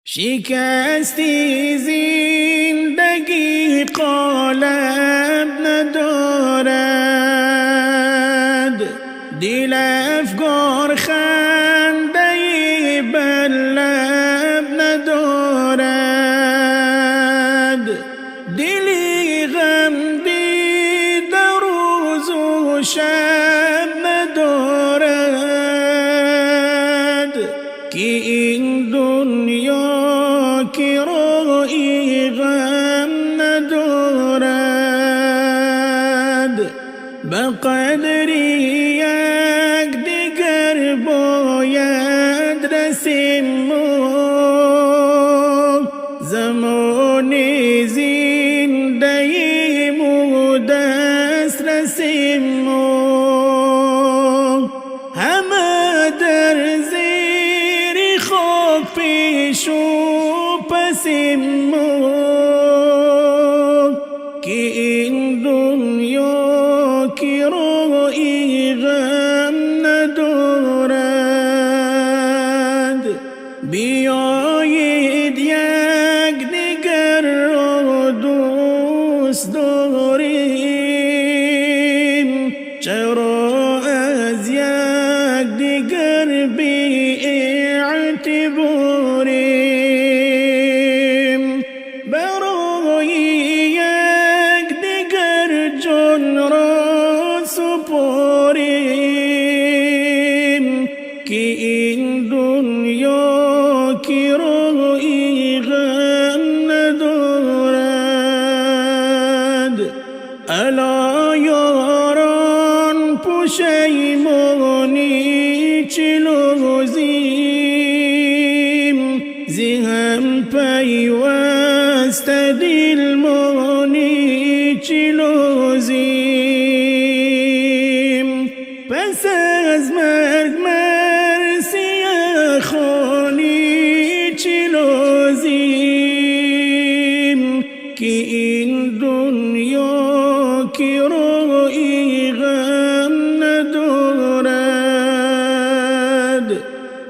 شکستی زندگی قالب ندارد، دل افگار خنده بر لب ندارد، دلی غم دیده روز و شب ندارد، که این دنیا کرایی غم ندارد. بقدر یک دیگر باید رسیم زمان زندگی و دست رسیم همه در زیر خاک پیش و پسیم که این دنیا کرایی غم ندارد. بیایید یک دیگر را دوست داریم، چرا از یک دیگر بی اعتباریم، برای یک دیگر جان را سپاریم که این دنیا کرایی غم ندارد. الا یاران پشیمانی چلوزیم، زهم پیوست دل مانی چلوزیم، پس از مرگ مرسی خانی چلوزیم که این دنیا کرایی غم ندارد.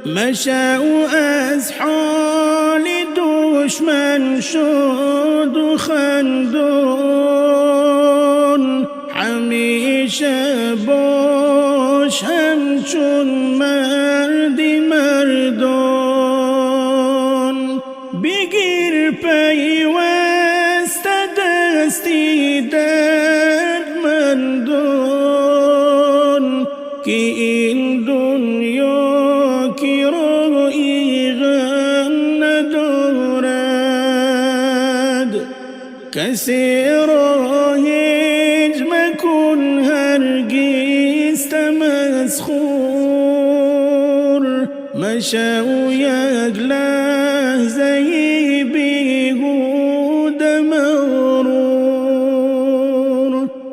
مشو از حال دشمن شد و خندان، همیشه باش همچون مردی مردان، بگیر پیوست دستی دردمندان که این دنیا کرایی غم ندارد. کسی را هیچ مکن هرگز تمسخر، مشو یک لحظه بیهوده مغرور،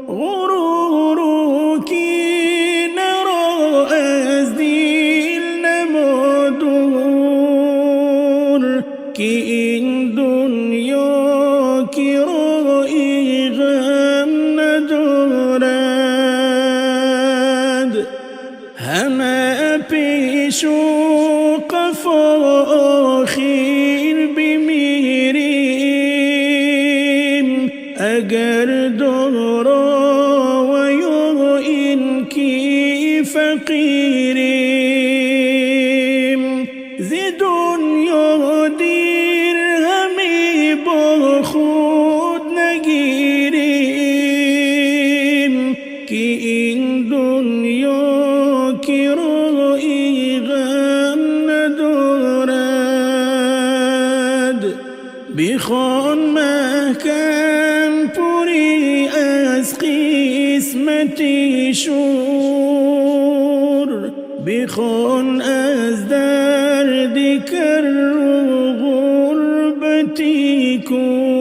غرور و کینه را از دل نما دور که این دنیا کرایی غم ندارد. همه پیش و قفا آخر بمیریم، اگر دارا و یا این کی فقیریم، ز دنیا دیر همی با خود نگیریم که این دنیا کرایی غم ندارد. بخوان محکم پوری از قسمتی شور، بخوان از درد کر و غربتی کور.